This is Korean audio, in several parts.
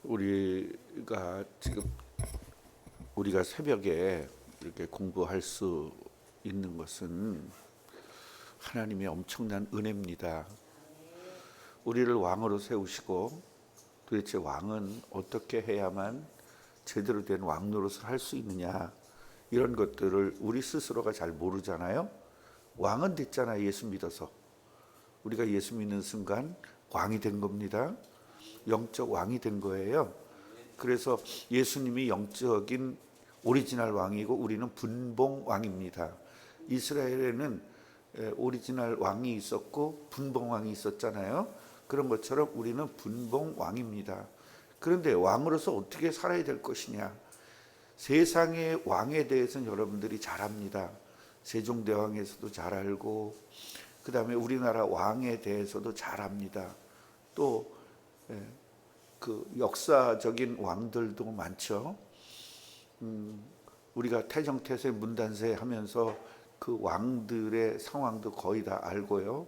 우리가 지금 우리가 새벽에 이렇게 공부할 수 있는 것은 하나님의 엄청난 은혜입니다. 우리를 왕으로 세우시고 도대체 왕은 어떻게 해야만 제대로 된 왕 노릇을 할 수 있느냐, 이런 것들을 우리 스스로가 잘 모르잖아요. 왕은 됐잖아요. 예수 믿어서. 우리가 예수 믿는 순간 왕이 된 겁니다. 영적 왕이 된 거예요. 그래서 예수님이 영적인 오리지널 왕이고 우리는 분봉 왕입니다. 이스라엘에는 오리지널 왕이 있었고 분봉 왕이 있었잖아요. 그런 것처럼 우리는 분봉 왕입니다. 그런데 왕으로서 어떻게 살아야 될 것이냐? 세상의 왕에 대해서는 여러분들이 잘 압니다. 세종대왕에서도 잘 알고, 그 다음에 우리나라 왕에 대해서도 잘 압니다. 또 그 역사적인 왕들도 많죠. 우리가 태정태세 문단세 하면서 그 왕들의 상황도 거의 다 알고요.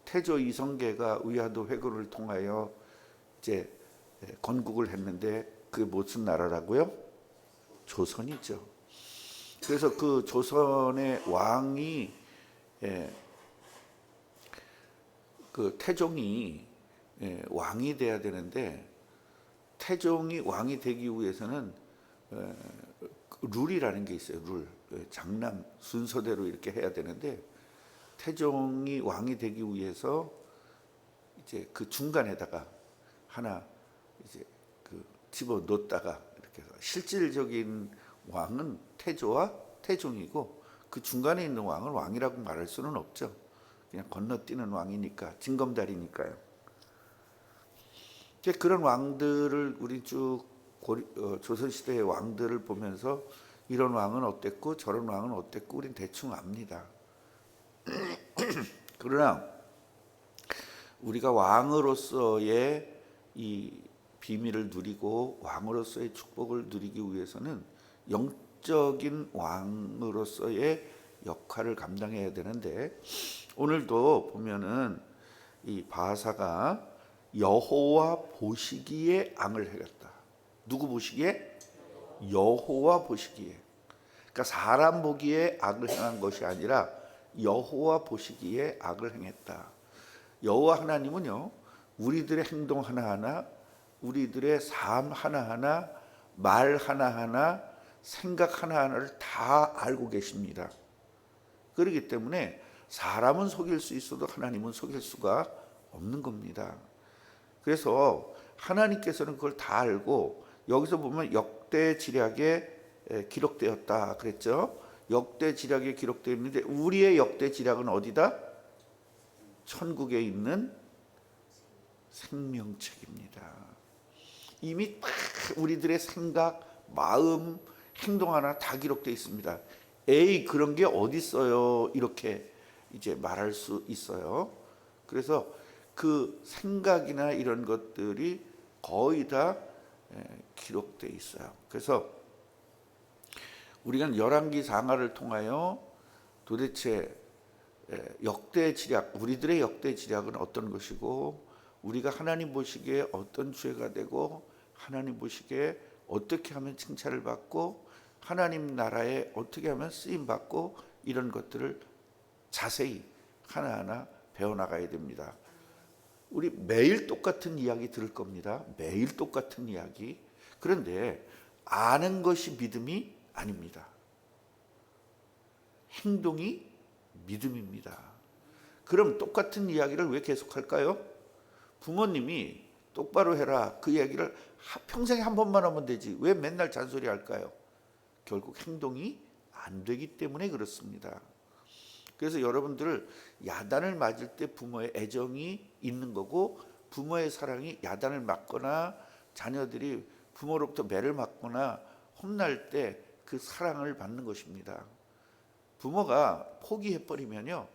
태조 이성계가 위화도 회고를 통하여 이제 건국을 했는데 그게 무슨 나라라고요? 조선이죠. 그래서 그 조선의 왕이 그 태종이 왕이 돼야 되는데, 태종이 왕이 되기 위해서는 룰이라는 게 있어요. 룰. 장남 순서대로 이렇게 해야 되는데, 태종이 왕이 되기 위해서 이제 그 중간에다가 하나 이제 그 집어 넣었다가 이렇게 해서 실질적인 왕은 태조와 태종이고, 그 중간에 있는 왕을 왕이라고 말할 수는 없죠. 그냥 건너뛰는 왕이니까, 징검다리니까요. 그런 왕들을 우리 쭉 조선시대의 왕들을 보면서 이런 왕은 어땠고 저런 왕은 어땠고 우린 대충 압니다. 그러나 우리가 왕으로서의 이 비밀을 누리고 왕으로서의 축복을 누리기 위해서는 영적인 왕으로서의 역할을 감당해야 되는데, 오늘도 보면은 이 바사가 여호와 보시기에 앙을 행했다. 누구 보시기에? 여호와 보시기에. 그러니까 사람 보기에 악을 행한 것이 아니라 여호와 보시기에 악을 행했다. 여호와 하나님은요, 우리들의 행동 하나하나, 우리들의 삶 하나하나, 말 하나하나, 생각 하나하나를 다 알고 계십니다. 그렇기 때문에 사람은 속일 수 있어도 하나님은 속일 수가 없는 겁니다. 그래서 하나님께서는 그걸 다 알고, 여기서 보면 역대지략에 기록되었다 그랬죠. 역대지략에 기록되어 있는데 우리의 역대지략은 어디다? 천국에 있는 생명책입니다. 이미 딱 우리들의 생각, 마음, 행동 하나 다 기록되어 있습니다. 에이, 그런 게 어디 있어요? 이렇게 이제 말할 수 있어요. 그래서 그 생각이나 이런 것들이 거의 다 기록되어 있어요. 그래서 우리가 열왕기 상하를 통하여 도대체 역대지략, 우리들의 역대지략은 어떤 것이고, 우리가 하나님 보시기에 어떤 죄가 되고, 하나님 보시기에 어떻게 하면 칭찬을 받고, 하나님 나라에 어떻게 하면 쓰임 받고, 이런 것들을 자세히 하나하나 배워나가야 됩니다. 우리 매일 똑같은 이야기 들을 겁니다. 매일 똑같은 이야기. 그런데 아는 것이 믿음이 아닙니다. 행동이 믿음입니다. 그럼 똑같은 이야기를 왜 계속할까요? 부모님이 똑바로 해라, 그 이야기를 평생에 한 번만 하면 되지 왜 맨날 잔소리 할까요? 결국 행동이 안 되기 때문에 그렇습니다. 그래서 여러분들 야단을 맞을 때 부모의 애정이 있는 거고, 부모의 사랑이 야단을 맞거나 자녀들이 부모로부터 매를 맞거나 혼날 때 그 사랑을 받는 것입니다. 부모가 포기해버리면요,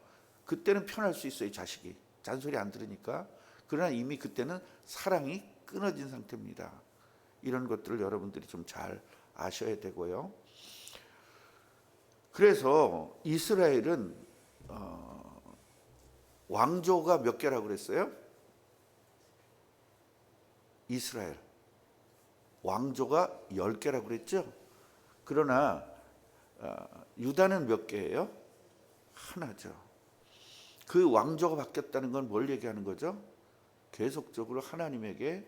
그때는 편할 수 있어요. 자식이 잔소리 안 들으니까. 그러나 이미 그때는 사랑이 끊어진 상태입니다. 이런 것들을 여러분들이 좀 잘 아셔야 되고요. 그래서 이스라엘은 왕조가 몇 개라고 그랬어요? 이스라엘 왕조가 10개라고 그랬죠. 그러나 유다는 몇 개예요? 하나죠. 그 왕조가 바뀌었다는 건 뭘 얘기하는 거죠? 계속적으로 하나님에게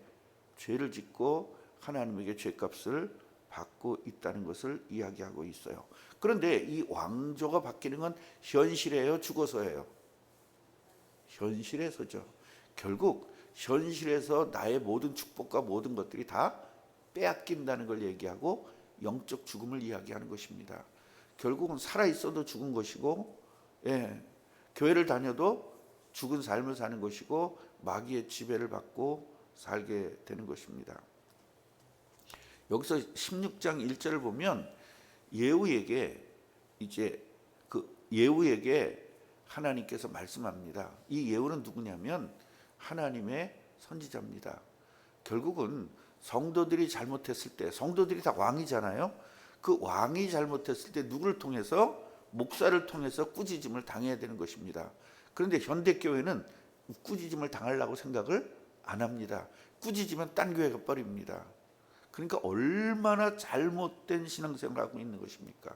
죄를 짓고 하나님에게 죄값을 받고 있다는 것을 이야기하고 있어요. 그런데 이 왕조가 바뀌는 건 현실이에요, 죽어서예요? 현실에서죠. 결국 현실에서 나의 모든 축복과 모든 것들이 다 빼앗긴다는 걸 얘기하고 영적 죽음을 이야기하는 것입니다. 결국은 살아있어도 죽은 것이고, 교회를 다녀도 죽은 삶을 사는 것이고 마귀의 지배를 받고 살게 되는 것입니다. 여기서 16장 1절을 보면 예후에게 하나님께서 말씀합니다. 이 예후는 누구냐면 하나님의 선지자입니다. 결국은 성도들이 잘못했을 때, 성도들이 다 왕이잖아요. 그 왕이 잘못했을 때 누구를 통해서? 목사를 통해서 꾸짖음을 당해야 되는 것입니다. 그런데 현대교회는 꾸짖음을 당하려고 생각을 안 합니다. 꾸짖으면 딴 교회 가버립니다. 그러니까 얼마나 잘못된 신앙생활을 하고 있는 것입니까?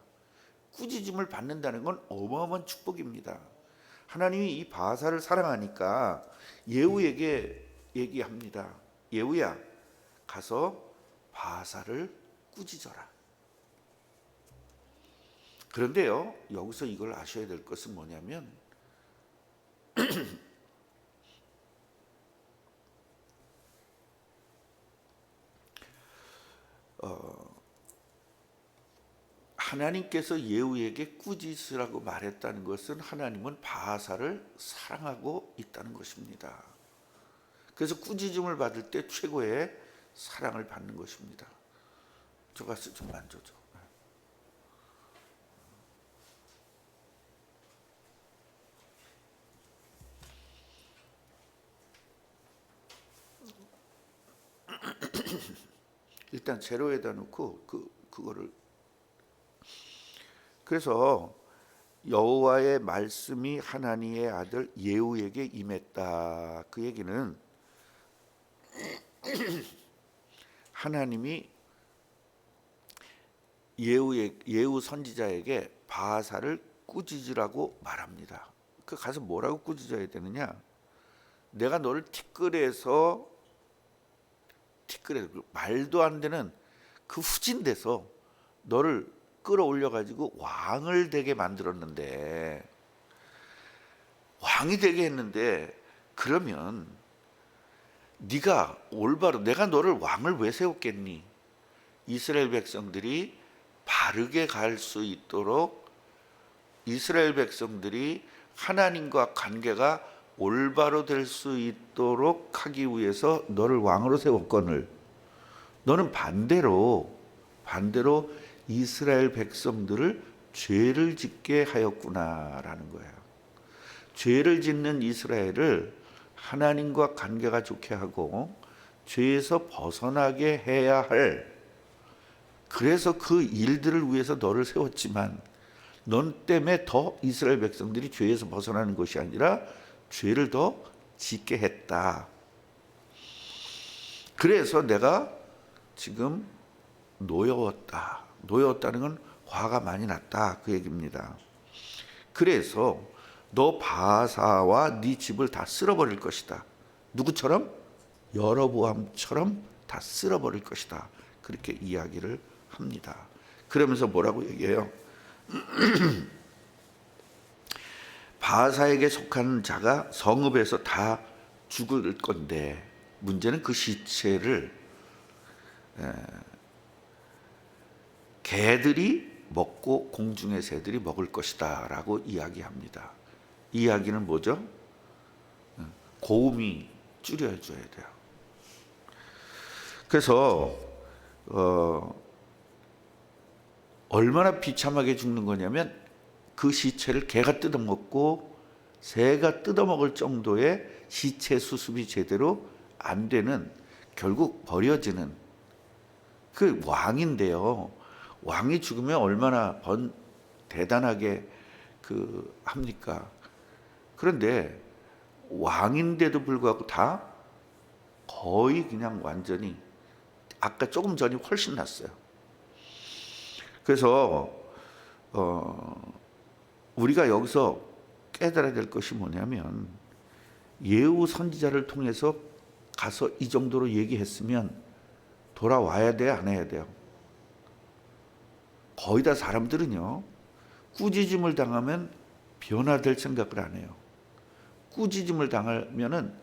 꾸짖음을 받는다는 건 어마어마한 축복입니다. 하나님이 이 바사를 사랑하니까 예후에게 얘기합니다. 예후야, 가서 바사를 꾸짖어라. 그런데요, 여기서 이걸 아셔야 될 것은 뭐냐면 하나님께서 예후에게 꾸짖으라고 말했다는 것은 하나님은 바사를 사랑하고 있다는 것입니다. 그래서 꾸짖음을 받을 때 최고의 사랑을 받는 것입니다. 저 가서 좀 만져줘. 일단 제로에다 놓고 그거를. 그래서 여호와의 말씀이 하나니의 아들 예후에게 임했다. 그 얘기는 하나님이 예후 선지자에게 바사를 꾸짖으라고 말합니다. 그 가서 뭐라고 꾸짖어야 되느냐? 내가 너를 티끌에서 말도 안 되는 그 후진돼서 너를 끌어올려 가지고 왕을 되게 만들었는데, 왕이 되게 했는데, 그러면 네가 올바로, 내가 너를 왕을 왜 세웠겠니? 이스라엘 백성들이 바르게 갈 수 있도록, 이스라엘 백성들이 하나님과 관계가 올바로 될 수 있도록 하기 위해서 너를 왕으로 세웠거늘, 너는 반대로 이스라엘 백성들을 죄를 짓게 하였구나라는 거예요. 죄를 짓는 이스라엘을 하나님과 관계가 좋게 하고 죄에서 벗어나게 해야 할, 그래서 그 일들을 위해서 너를 세웠지만 넌 때문에 더 이스라엘 백성들이 죄에서 벗어나는 것이 아니라 죄를 더 짓게 했다. 그래서 내가 지금 노여웠다는 건 화가 많이 났다, 그 얘기입니다. 그래서 너 바사와 네 집을 다 쓸어버릴 것이다. 누구처럼? 여로보암처럼 다 쓸어버릴 것이다. 그렇게 이야기를 합니다. 그러면서 뭐라고 얘기해요? 바사에게 속한 자가 성읍에서 다 죽을 건데, 문제는 그 시체를 개들이 먹고 공중의 새들이 먹을 것이다 라고 이야기합니다. 이 이야기는 뭐죠? 고음이 줄여줘야 돼요. 그래서 얼마나 비참하게 죽는 거냐면, 그 시체를 개가 뜯어먹고 새가 뜯어먹을 정도의 시체 수습이 제대로 안 되는, 결국 버려지는 그 왕인데요. 왕이 죽으면 얼마나 대단하게 합니까? 그런데 왕인데도 불구하고 다 거의 그냥 완전히 아까 조금 전이 훨씬 낫어요. 그래서 우리가 여기서 깨달아야 될 것이 뭐냐면, 예후 선지자를 통해서 가서 이 정도로 얘기했으면 돌아와야 돼요, 안 해야 돼요? 거의 다 사람들은요, 꾸짖음을 당하면 변화될 생각을 안 해요. 꾸짖음을 당하면은,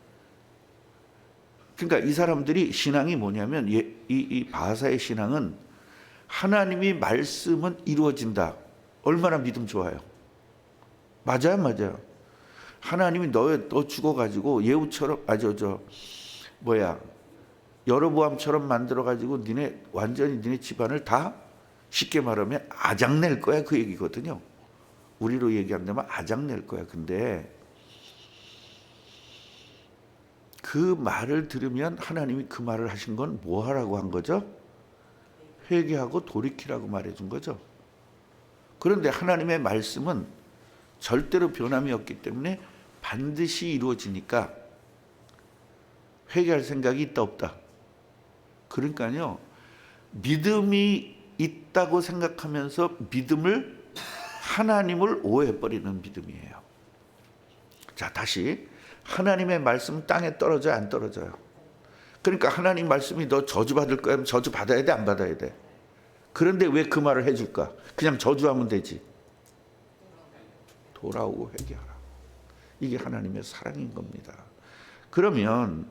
그러니까 이 사람들이 신앙이 뭐냐면, 이 바하사의 신앙은 하나님이 말씀은 이루어진다. 얼마나 믿음 좋아요. 맞아요, 맞아요. 하나님이 너 죽어가지고 예후처럼, 여로보암처럼 만들어가지고 완전히 니네 집안을 다, 쉽게 말하면 아작낼 거야, 그 얘기거든요. 우리로 얘기한다면 아작낼 거야. 근데 그 말을 들으면 하나님이 그 말을 하신 건 뭐 하라고 한 거죠? 회개하고 돌이키라고 말해준 거죠. 그런데 하나님의 말씀은 절대로 변함이 없기 때문에 반드시 이루어지니까 회개할 생각이 있다 없다? 그러니까요, 믿음이 있다고 생각하면서 하나님을 오해해버리는 믿음이에요. 자, 다시 하나님의 말씀 땅에 떨어져요, 안 떨어져요? 그러니까 하나님 말씀이 너 저주받을 거야, 저주 받아야 돼, 안 받아야 돼? 그런데 왜 그 말을 해줄까? 그냥 저주하면 되지. 돌아오고 회개하라. 이게 하나님의 사랑인 겁니다. 그러면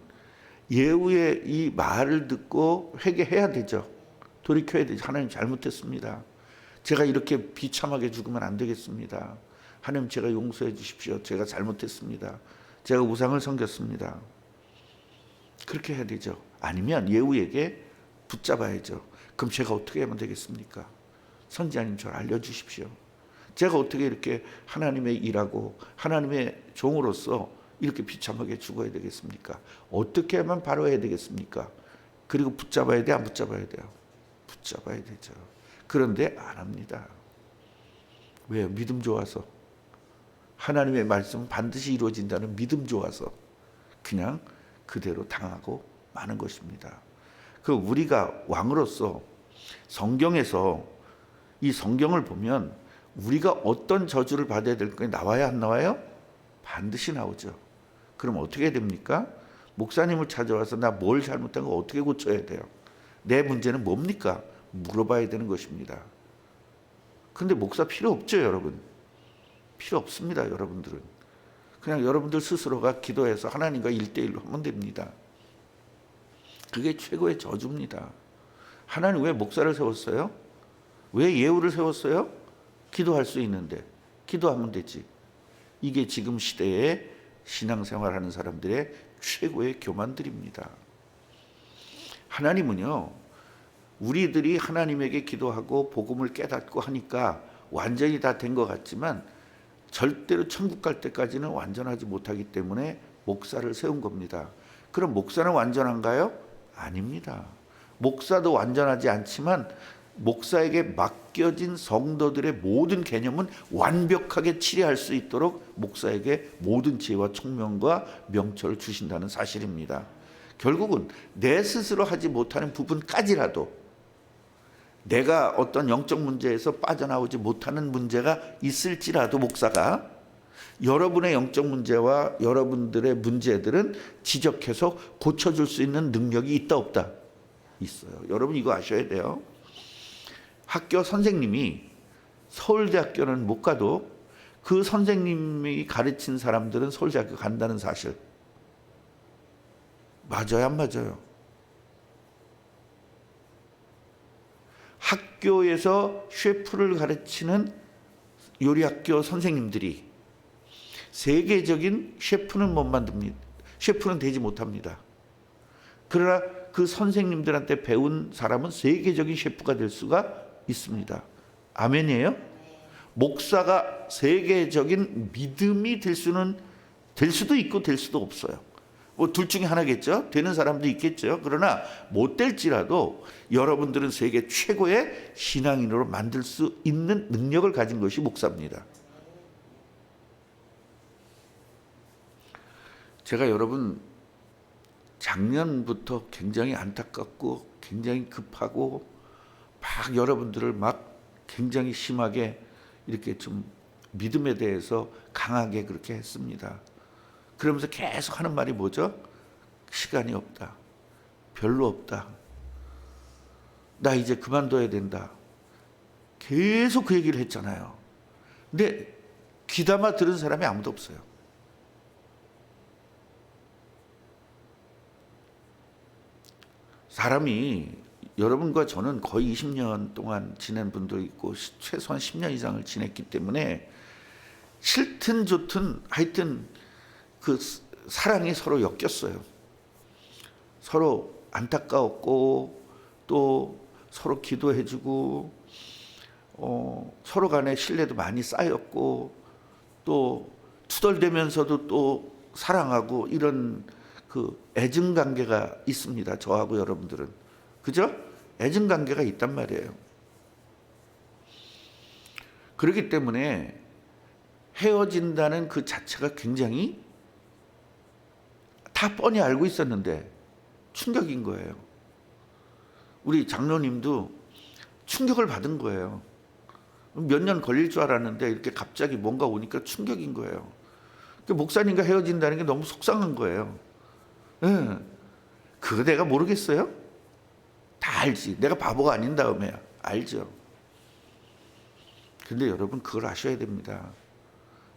예후의 이 말을 듣고 회개해야 되죠. 돌이켜야 되죠. 하나님 잘못했습니다. 제가 이렇게 비참하게 죽으면 안 되겠습니다. 하나님, 제가 용서해 주십시오. 제가 잘못했습니다. 제가 우상을 섬겼습니다. 그렇게 해야 되죠. 아니면 예후에게 붙잡아야죠. 그럼 제가 어떻게 하면 되겠습니까? 선지자님, 저를 알려주십시오. 제가 어떻게 이렇게 하나님의 일하고 하나님의 종으로서 이렇게 비참하게 죽어야 되겠습니까? 어떻게 하면 바로 해야 되겠습니까? 그리고 붙잡아야 돼, 안 붙잡아야 돼요? 붙잡아야 되죠. 그런데 안 합니다. 왜요? 믿음 좋아서. 하나님의 말씀은 반드시 이루어진다는 믿음 좋아서 그냥 그대로 당하고 마는 것입니다. 우리가 왕으로서 성경에서, 이 성경을 보면 우리가 어떤 저주를 받아야 될 게 나와야 안 나와요? 반드시 나오죠. 그럼 어떻게 됩니까? 목사님을 찾아와서 나 뭘 잘못한 거 어떻게 고쳐야 돼요? 내 문제는 뭡니까? 물어봐야 되는 것입니다. 근데 목사 필요 없죠, 여러분. 필요 없습니다, 여러분들은. 그냥 여러분들 스스로가 기도해서 하나님과 1대1로 하면 됩니다. 그게 최고의 저주입니다. 하나님 왜 목사를 세웠어요? 왜 예후를 세웠어요? 기도할 수 있는데 기도하면 되지. 이게 지금 시대에 신앙생활하는 사람들의 최고의 교만들입니다. 하나님은요, 우리들이 하나님에게 기도하고 복음을 깨닫고 하니까 완전히 다 된 것 같지만 절대로 천국 갈 때까지는 완전하지 못하기 때문에 목사를 세운 겁니다. 그럼 목사는 완전한가요? 아닙니다. 목사도 완전하지 않지만 목사에게 맡겨진 성도들의 모든 개념은 완벽하게 치리할 수 있도록 목사에게 모든 지혜와 총명과 명철을 주신다는 사실입니다. 결국은 내 스스로 하지 못하는 부분까지라도, 내가 어떤 영적 문제에서 빠져나오지 못하는 문제가 있을지라도 목사가 여러분의 영적 문제와 여러분들의 문제들은 지적해서 고쳐줄 수 있는 능력이 있다 없다? 있어요. 여러분 이거 아셔야 돼요. 학교 선생님이 서울대학교는 못 가도 그 선생님이 가르친 사람들은 서울대학교 간다는 사실. 맞아요, 안 맞아요? 학교에서 셰프를 가르치는 요리학교 선생님들이 세계적인 셰프는 못 만듭니다. 셰프는 되지 못합니다. 그러나 그 선생님들한테 배운 사람은 세계적인 셰프가 될 수가 있습니다. 아멘이에요? 목사가 세계적인 믿음이 될 수도 있고 될 수도 없어요. 뭐 둘 중에 하나겠죠. 되는 사람도 있겠죠. 그러나 못 될지라도 여러분들은 세계 최고의 신앙인으로 만들 수 있는 능력을 가진 것이 목사입니다. 제가 여러분 작년부터 굉장히 안타깝고 굉장히 급하고 막 여러분들을 막 굉장히 심하게 이렇게 좀 믿음에 대해서 강하게 그렇게 했습니다. 그러면서 계속 하는 말이 뭐죠? 시간이 없다. 별로 없다. 나 이제 그만둬야 된다. 계속 그 얘기를 했잖아요. 근데 귀담아 들은 사람이 아무도 없어요. 사람이 여러분과 저는 거의 20년 동안 지낸 분도 있고 최소한 10년 이상을 지냈기 때문에 싫든 좋든 하여튼 그 사랑이 서로 엮였어요. 서로 안타까웠고 또 서로 기도해주고 서로 간에 신뢰도 많이 쌓였고 또 투덜대면서도 또 사랑하고 이런 그 애증 관계가 있습니다. 저하고 여러분들은. 그죠? 애증 관계가 있단 말이에요. 그렇기 때문에 헤어진다는 그 자체가 굉장히 다 뻔히 알고 있었는데 충격인 거예요. 우리 장로님도 충격을 받은 거예요. 몇 년 걸릴 줄 알았는데 이렇게 갑자기 뭔가 오니까 충격인 거예요. 목사님과 헤어진다는 게 너무 속상한 거예요. 네. 그거 내가 모르겠어요? 다 알지. 내가 바보가 아닌 다음에 알죠. 근데 여러분 그걸 아셔야 됩니다.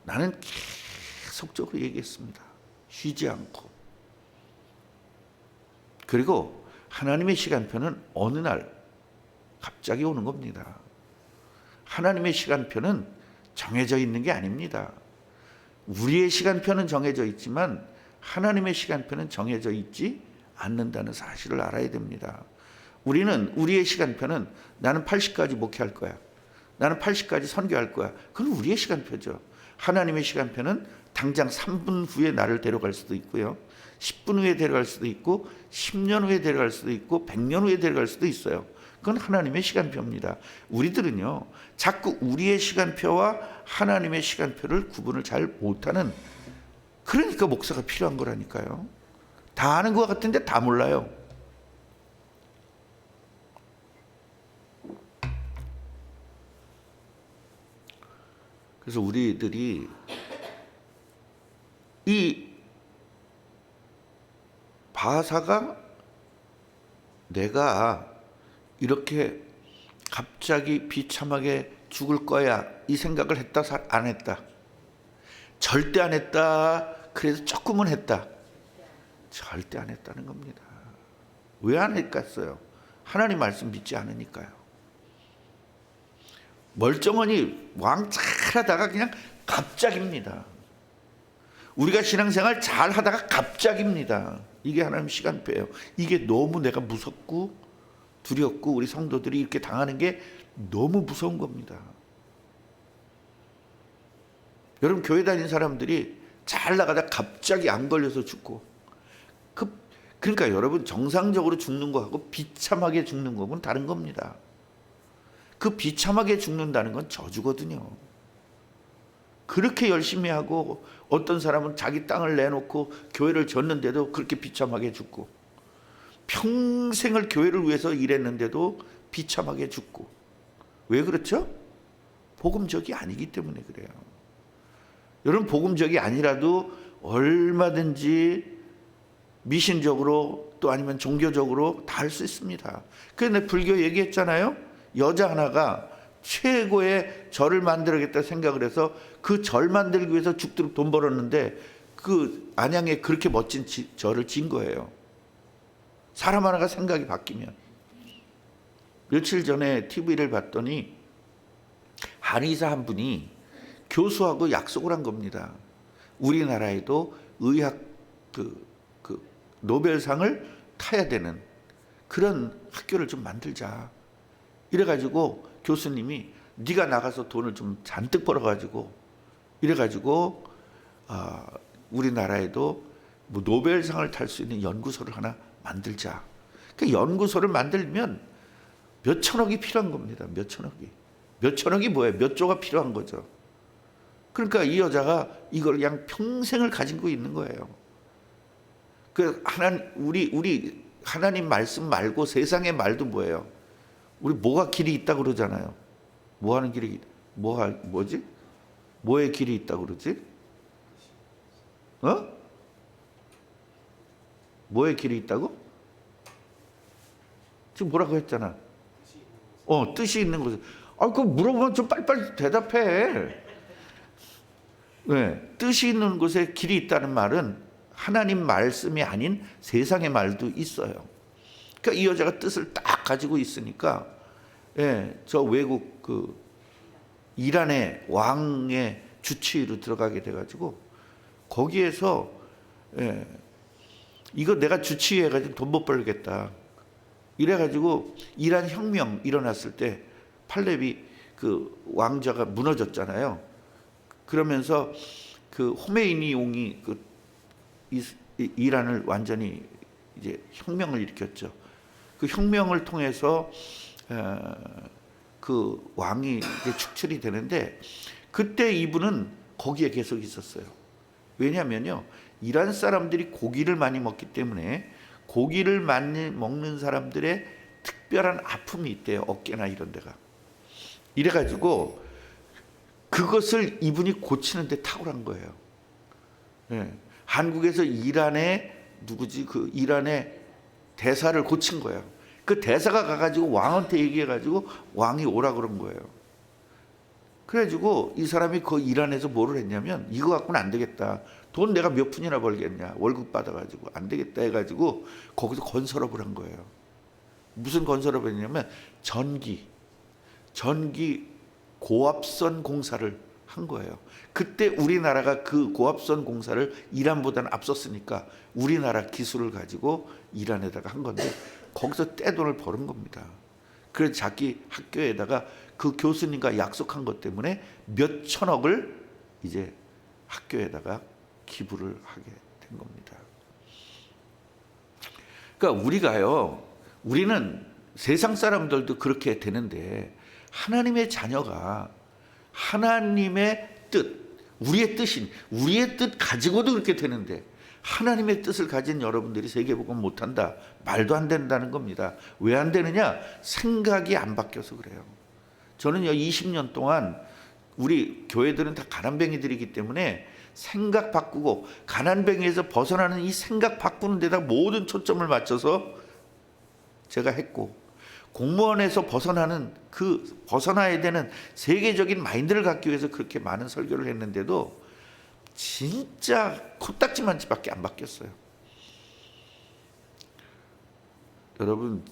나는 계속적으로 얘기했습니다. 쉬지 않고. 그리고 하나님의 시간표는 어느 날 갑자기 오는 겁니다. 하나님의 시간표는 정해져 있는 게 아닙니다. 우리의 시간표는 정해져 있지만 하나님의 시간표는 정해져 있지 않는다는 사실을 알아야 됩니다. 우리는 우리의 시간표는 나는 80까지 목회할 거야. 나는 80까지 선교할 거야. 그건 우리의 시간표죠. 하나님의 시간표는 당장 3분 후에 나를 데려갈 수도 있고요. 10분 후에 데려갈 수도 있고 10년 후에 데려갈 수도 있고 100년 후에 데려갈 수도 있어요. 그건 하나님의 시간표입니다. 우리들은요. 자꾸 우리의 시간표와 하나님의 시간표를 구분을 잘 못하는 그러니까 목사가 필요한 거라니까요. 다 아는 것 같은데 다 몰라요. 그래서 우리들이 이 바사가 내가 이렇게 갑자기 비참하게 죽을 거야 이 생각을 했다 안 했다? 절대 안 했다. 그래서 조금은 했다. 절대 안 했다는 겁니다. 왜 안 했겠어요? 하나님 말씀 믿지 않으니까요. 멀쩡하니 왕창하다가 그냥 갑자기입니다. 우리가 신앙생활 잘 하다가 갑자기입니다. 이게 하나님 시간표예요. 이게 너무 내가 무섭고 두렵고 우리 성도들이 이렇게 당하는 게 너무 무서운 겁니다. 여러분 교회 다니는 사람들이 잘 나가다 갑자기 안 걸려서 죽고 그러니까 여러분 정상적으로 죽는 거하고 비참하게 죽는 거는 다른 겁니다. 그 비참하게 죽는다는 건 저주거든요. 그렇게 열심히 하고 어떤 사람은 자기 땅을 내놓고 교회를 졌는데도 그렇게 비참하게 죽고 평생을 교회를 위해서 일했는데도 비참하게 죽고 왜 그렇죠? 복음적이 아니기 때문에 그래요. 여러분 복음적이 아니라도 얼마든지 미신적으로 또 아니면 종교적으로 다 할 수 있습니다. 그런데 불교 얘기했잖아요. 여자 하나가 최고의 절을 만들어야겠다 생각을 해서 그 절 만들기 위해서 죽도록 돈 벌었는데 그 안양에 그렇게 멋진 절을 지은 거예요. 사람 하나가 생각이 바뀌면. 며칠 전에 TV를 봤더니 한의사 한 분이 교수하고 약속을 한 겁니다. 우리나라에도 의학 노벨상을 타야 되는 그런 학교를 좀 만들자. 이래가지고 교수님이 네가 나가서 돈을 좀 잔뜩 벌어가지고 이래가지고 우리나라에도 뭐 노벨상을 탈 수 있는 연구소를 하나 만들자. 그 연구소를 만들면 몇 천억이 필요한 겁니다. 몇 천억이. 몇 천억이 뭐예요? 몇 조가 필요한 거죠. 그러니까 이 여자가 이걸 그냥 평생을 가지고 있는 거예요. 그 우리 하나님 말씀 말고 세상의 말도 뭐예요? 우리 뭐가 길이 있다고 그러잖아요. 뭐 하는 길이, 뭐지? 뭐의 길이 있다고 그러지? 뭐의 길이 있다고? 지금 뭐라고 했잖아. 뜻이 있는 곳에. 그거 물어보면 좀 빨리빨리 대답해. 네, 뜻이 있는 곳에 길이 있다는 말은 하나님 말씀이 아닌 세상의 말도 있어요. 그러니까 이 여자가 뜻을 딱 가지고 있으니까, 저 외국 이란의 왕의 주치의로 들어가게 돼가지고 거기에서 이거 내가 주치의해가지고 돈 못 벌겠다. 이래가지고 이란 혁명 일어났을 때 팔레비 왕자가 무너졌잖아요. 그러면서 호메이니 용이 이란을 완전히 이제 혁명을 일으켰죠. 그 혁명을 통해서 그 왕이 이제 축출이 되는데 그때 이분은 거기에 계속 있었어요. 왜냐하면요, 이란 사람들이 고기를 많이 먹기 때문에 고기를 많이 먹는 사람들의 특별한 아픔이 있대요. 어깨나 이런 데가. 이래가지고 그것을 이분이 고치는 데 탁월한 거예요. 한국에서 이란의 이란의 대사를 고친 거예요. 그 대사가 가가지고 왕한테 얘기해가지고 왕이 오라 그런 거예요. 그래가지고 이 사람이 그 이란에서 뭐를 했냐면 이거 갖고는 안 되겠다. 돈 내가 몇 푼이나 벌겠냐. 월급 받아가지고 안 되겠다 해가지고 거기서 건설업을 한 거예요. 무슨 건설업을 했냐면 전기 고압선 공사를 한 거예요. 그때 우리나라가 그 고압선 공사를 이란보다는 앞섰으니까 우리나라 기술을 가지고 이란에다가 한 건데 거기서 떼돈을 버는 겁니다. 그래서 자기 학교에다가 그 교수님과 약속한 것 때문에 몇 천억을 이제 학교에다가 기부를 하게 된 겁니다. 그러니까 우리는 세상 사람들도 그렇게 되는데 하나님의 자녀가 하나님의 뜻, 우리의 뜻 가지고도 그렇게 되는데 하나님의 뜻을 가진 여러분들이 세계복음 못한다, 말도 안 된다는 겁니다. 왜 안 되느냐? 생각이 안 바뀌어서 그래요. 저는요 20년 동안 우리 교회들은 다 가난뱅이들이기 때문에 생각 바꾸고 가난뱅이에서 벗어나는 이 생각 바꾸는 데다 모든 초점을 맞춰서 제가 했고, 공무원에서 벗어나야 되는 세계적인 마인드를 갖기 위해서 그렇게 많은 설교를 했는데도 진짜 코딱지만치밖에 안 바뀌었어요. 여러분,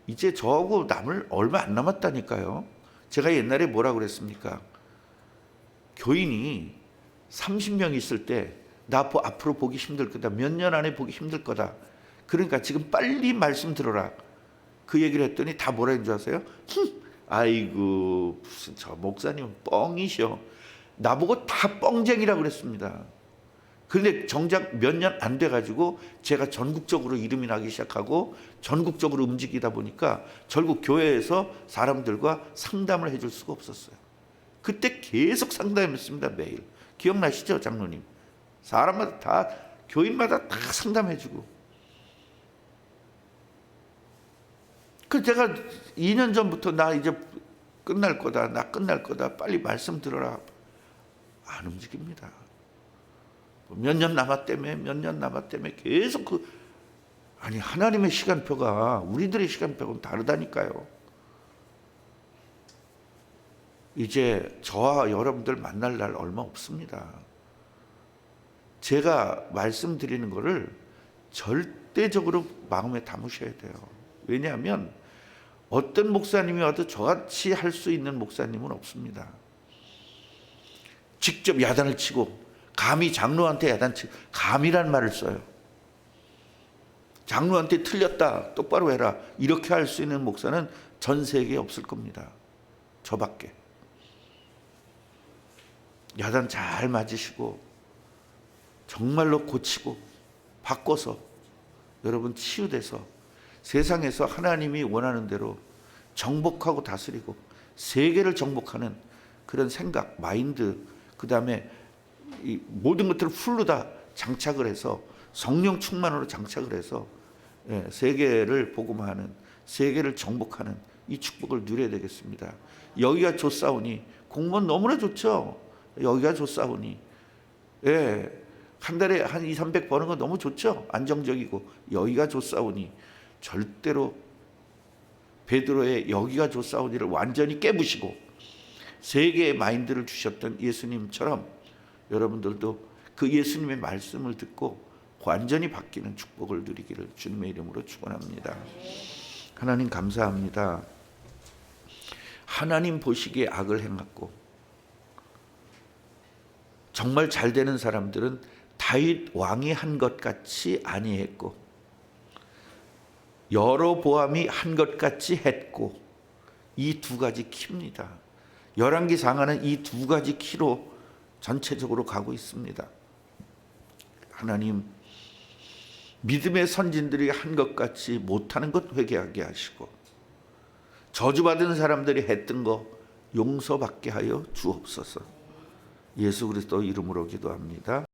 이제 저하고 남을 얼마 안 남았다니까요. 제가 옛날에 뭐라고 그랬습니까? 교인이 30명 있을 때 나 앞으로 보기 힘들 거다. 몇 년 안에 보기 힘들 거다. 그러니까 지금 빨리 말씀 들어라. 그 얘기를 했더니 다 뭐라 했는 줄 아세요? 아이고 무슨 저 목사님은 뻥이셔. 나보고 다 뻥쟁이라고 그랬습니다. 그런데 정작 몇 년 안 돼가지고 제가 전국적으로 이름이 나기 시작하고 전국적으로 움직이다 보니까 결국 교회에서 사람들과 상담을 해줄 수가 없었어요. 그때 계속 상담했습니다. 매일. 기억나시죠, 장로님? 사람마다 다, 교인마다 다 상담해주고. 그 제가 2년 전부터 나 이제 끝날 거다. 빨리 말씀 들어라. 안 움직입니다. 몇 년 남았다며 계속 아니 하나님의 시간표가 우리들의 시간표는 다르다니까요. 이제 저와 여러분들 만날 날 얼마 없습니다. 제가 말씀드리는 거를 절대적으로 마음에 담으셔야 돼요. 왜냐하면 어떤 목사님이 와도 저같이 할 수 있는 목사님은 없습니다. 직접 야단을 치고 감히 장로한테 야단치고 감이란 말을 써요. 장로한테 틀렸다 똑바로 해라 이렇게 할 수 있는 목사는 전 세계에 없을 겁니다. 저밖에. 야단 잘 맞으시고 정말로 고치고 바꿔서 여러분 치유돼서 세상에서 하나님이 원하는 대로 정복하고 다스리고 세계를 정복하는 그런 생각, 마인드, 그 다음에 이 모든 것들을 풀로 다 장착을 해서 성령 충만으로 장착을 해서 세계를 복음하는, 세계를 정복하는 이 축복을 누려야 되겠습니다. 여기가 좋사오니, 공무원 너무나 좋죠. 여기가 좋사오니, 한 달에 한 2, 300 버는 거 너무 좋죠. 안정적이고 여기가 좋사오니, 절대로 베드로의 여기가 좋사오니를 완전히 깨부시고 세계의 마인드를 주셨던 예수님처럼 여러분들도 그 예수님의 말씀을 듣고 완전히 바뀌는 축복을 누리기를 주님의 이름으로 축원합니다. 하나님 감사합니다. 하나님 보시기에 악을 행했고 정말 잘 되는 사람들은 다윗 왕이 한 것 같이 아니했고 여로보암이 한 것 같이 했고, 이 두 가지 키입니다. 열왕기 상하는 이 두 가지 키로 전체적으로 가고 있습니다. 하나님, 믿음의 선진들이 한 것 같이 못하는 것 회개하게 하시고, 저주받은 사람들이 했던 거 용서받게 하여 주옵소서. 예수 그리스도 이름으로 기도합니다.